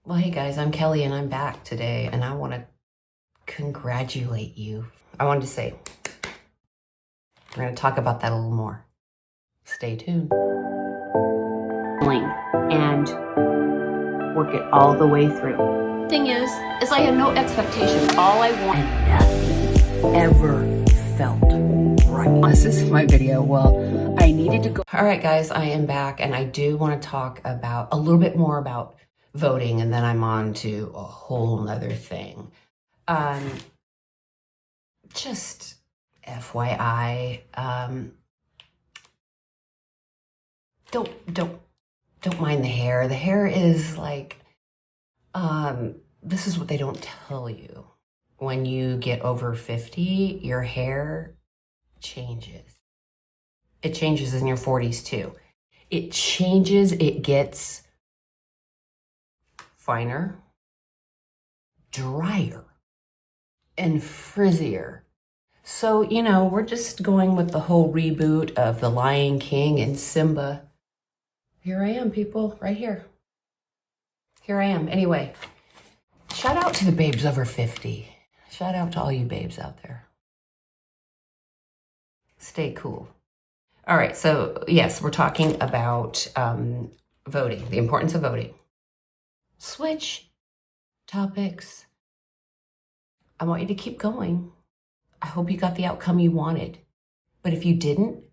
Well, hey guys, I'm Kelly and I'm back today and I want to congratulate you. I wanted to say, we're going to talk about that a little more. Stay tuned. And work it all the way through. Thing is I had no expectation. All I want and nothing ever felt right. This is my video. Well, I needed to go. All right, guys, I am back and I do want to talk about a little bit more about voting, and then I'm on to a whole nother thing. Just FYI, don't mind the hair. The hair is like, this is what they don't tell you. When you get over 50, your hair changes. It changes in your 40s too. It changes, it gets finer, drier, and frizzier. So, we're just going with the whole reboot of The Lion King and Simba. Here I am, people, right here. Here I am. Anyway, shout out to the babes over 50. Shout out to all you babes out there. Stay cool. All right, so yes, we're talking about voting, the importance of voting. Switch topics. I want you to keep going. I hope you got the outcome you wanted. But if you didn't,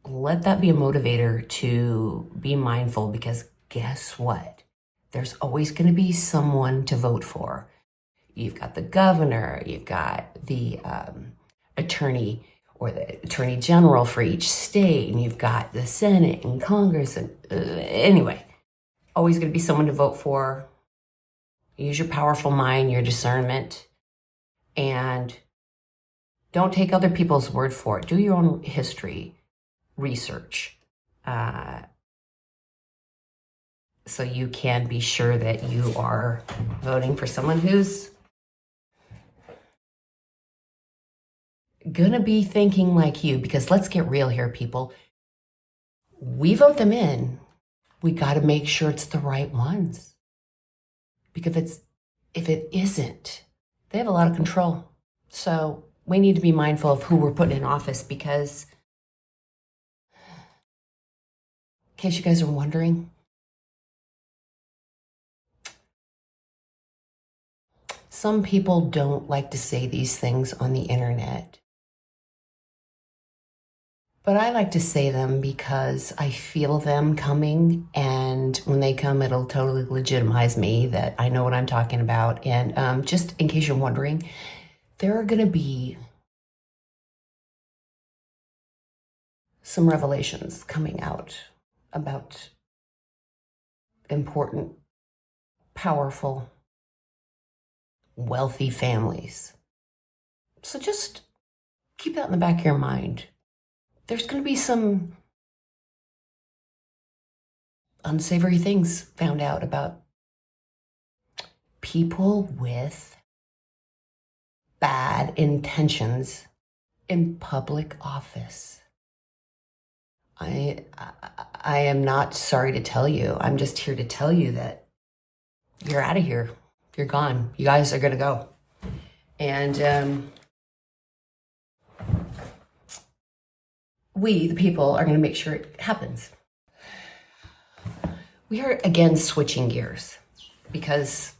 let that be a motivator to be mindful, because guess what? There's always going to be someone to vote for. You've got the governor, you've got the attorney or the attorney general for each state, and you've got the Senate and Congress. And anyway, always going to be someone to vote for. Use your powerful mind, your discernment, and don't take other people's word for it. Do your own history research so you can be sure that you are voting for someone who's gonna be thinking like you. Because let's get real here, people. We vote them in. We got to make sure it's the right ones. Because if it isn't, they have a lot of control. So we need to be mindful of who we're putting in office, because, in case you guys are wondering, some people don't like to say these things on the internet. But I like to say them because I feel them coming, and when they come, it'll totally legitimize me that I know what I'm talking about. And just in case you're wondering, there are going to be some revelations coming out about important, powerful, wealthy families. So just keep that in the back of your mind. There's going to be some unsavory things found out about people with bad intentions in public office. I am not sorry to tell you. I'm just here to tell you that you're out of here. You're gone. You guys are going to go. And we, the people, are going to make sure it happens. We are, again, switching gears because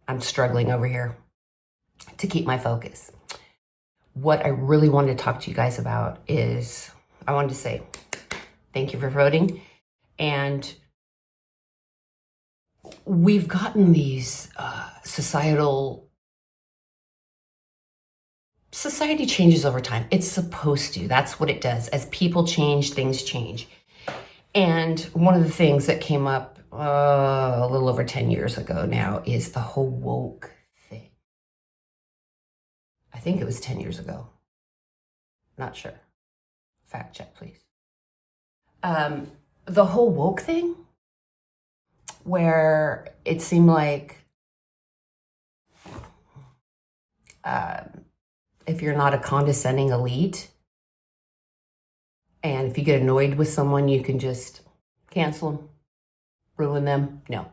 I'm struggling over here to keep my focus. What I really wanted to talk to you guys about is, I wanted to say thank you for voting. And we've gotten these society changes over time. It's supposed to. That's what it does. As people change, things change. And one of the things that came up a little over 10 years ago now is the whole woke thing. I think it was 10 years ago. Not sure. Fact check, please. The whole woke thing, where it seemed like if you're not a condescending elite, and if you get annoyed with someone, you can just cancel them, ruin them. No.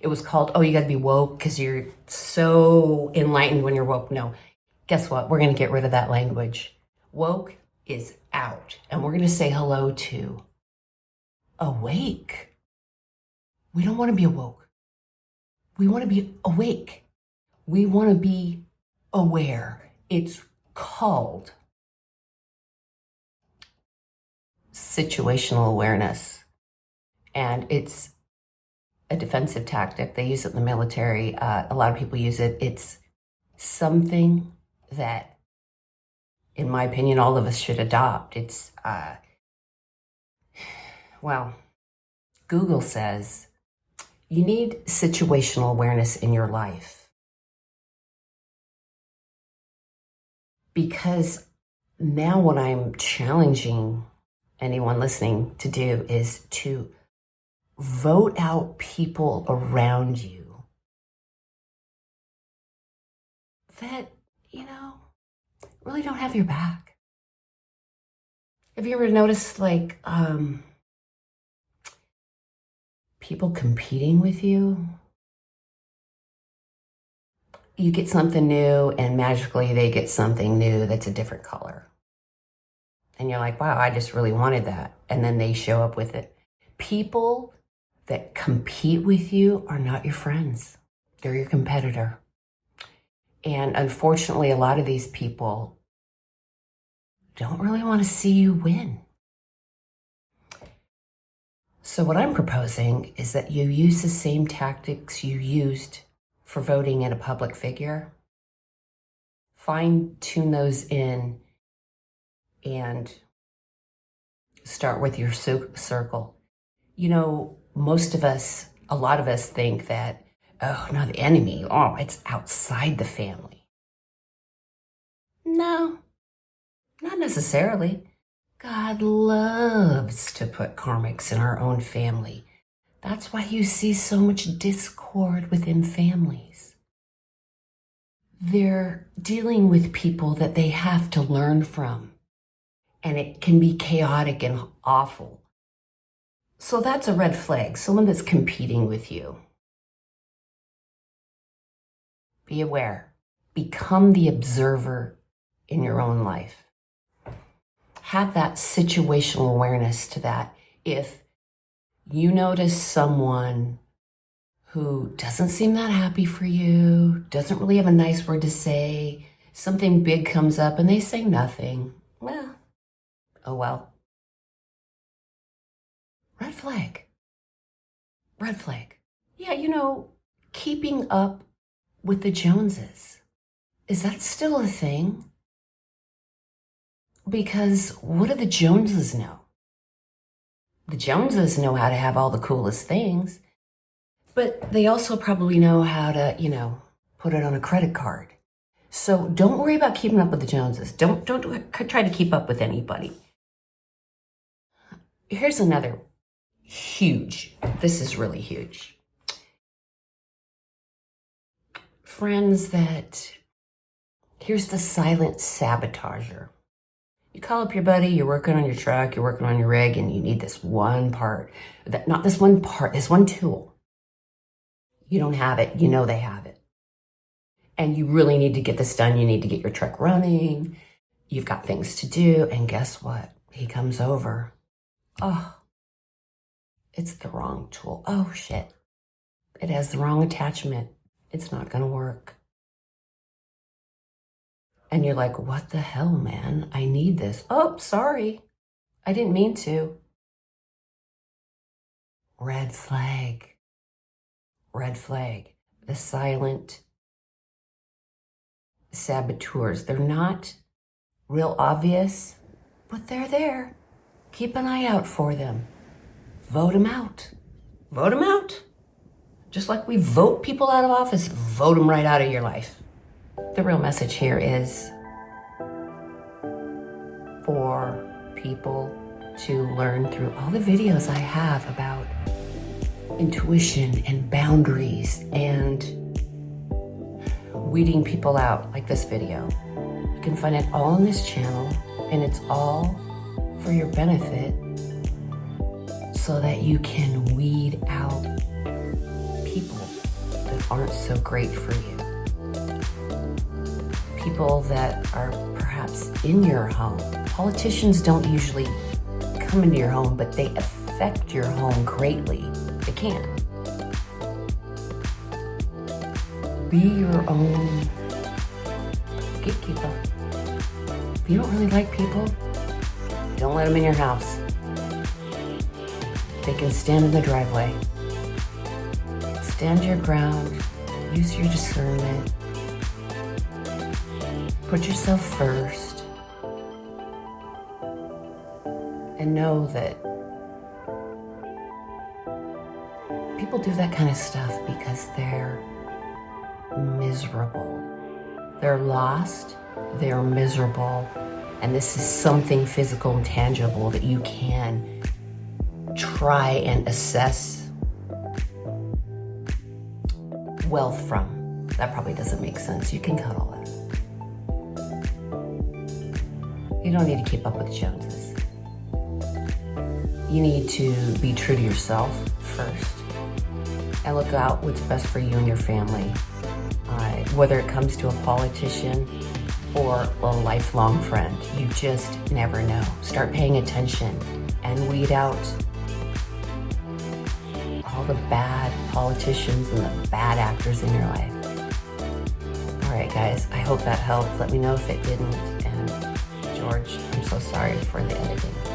It was called, oh, you got to be woke because you're so enlightened when you're woke. No, guess what? We're going to get rid of that language. Woke is out. And we're going to say hello to awake. We don't want to be awoke. We want to be awake. We want to be aware. It's called situational awareness. And it's a defensive tactic. They use it in the military. A lot of people use it. It's something that, in my opinion, all of us should adopt. It's, well, Google says you need situational awareness in your life because now what I'm challenging anyone listening to do is to vote out people around you that, really don't have your back. Have you ever noticed people competing with you? You get something new and magically they get something new that's a different color. And you're like, wow, I just really wanted that. And then they show up with it. People that compete with you are not your friends. They're your competitor. And unfortunately, a lot of these people don't really want to see you win. So what I'm proposing is that you use the same tactics you used for voting in a public figure. Fine tune those in and start with your circle. Most of us, a lot of us think that, oh, no, the enemy, it's outside the family. No, not necessarily. God loves to put karmics in our own family. That's why you see so much discord within families. They're dealing with people that they have to learn from, and it can be chaotic and awful. So that's a red flag, someone that's competing with you. Be aware. Become the observer in your own life. Have that situational awareness to that. If you notice someone who doesn't seem that happy for you, doesn't really have a nice word to say, something big comes up and they say nothing, well, oh well. Red flag. Red flag. Yeah, keeping up with the Joneses. Is that still a thing? Because what do the Joneses know? The Joneses know how to have all the coolest things, but they also probably know how to, put it on a credit card. So don't worry about keeping up with the Joneses. Don't try to keep up with anybody. Here's another huge, this is really huge. Friends here's the silent sabotager. You call up your buddy, you're working on your truck, you're working on your rig, and you need this one part. Not this one part, this one tool. You don't have it, they have it. And you really need to get this done. You need to get your truck running. You've got things to do. And guess what? He comes over. Oh, it's the wrong tool. Oh, shit. It has the wrong attachment. It's not going to work. And you're like, what the hell, man? I need this. Oh, sorry. I didn't mean to. Red flag. Red flag. The silent saboteurs. They're not real obvious, but they're there. Keep an eye out for them. Vote them out. Vote them out. Just like we vote people out of office, vote them right out of your life. The real message here is for people to learn through all the videos I have about intuition and boundaries and weeding people out, like this video. You can find it all on this channel, and it's all for your benefit so that you can weed out people aren't so great for you. People that are perhaps in your home. Politicians don't usually come into your home, but they affect your home greatly. They can. Be your own gatekeeper. If you don't really like people, don't let them in your house. They can stand in the driveway. Stand your ground. Use your discernment. Put yourself first. And know that people do that kind of stuff because they're miserable. They're lost, they're miserable, and this is something physical and tangible that you can try and assess wealth from. That probably doesn't make sense. You can cut all that. You don't need to keep up with the Joneses. You need to be true to yourself first and look out what's best for you and your family. Whether it comes to a politician or a lifelong friend, you just never know. Start paying attention and weed out all the bad politicians and the bad actors in your life. All right, guys, I hope that helped. Let me know if it didn't. And George, I'm so sorry for the editing.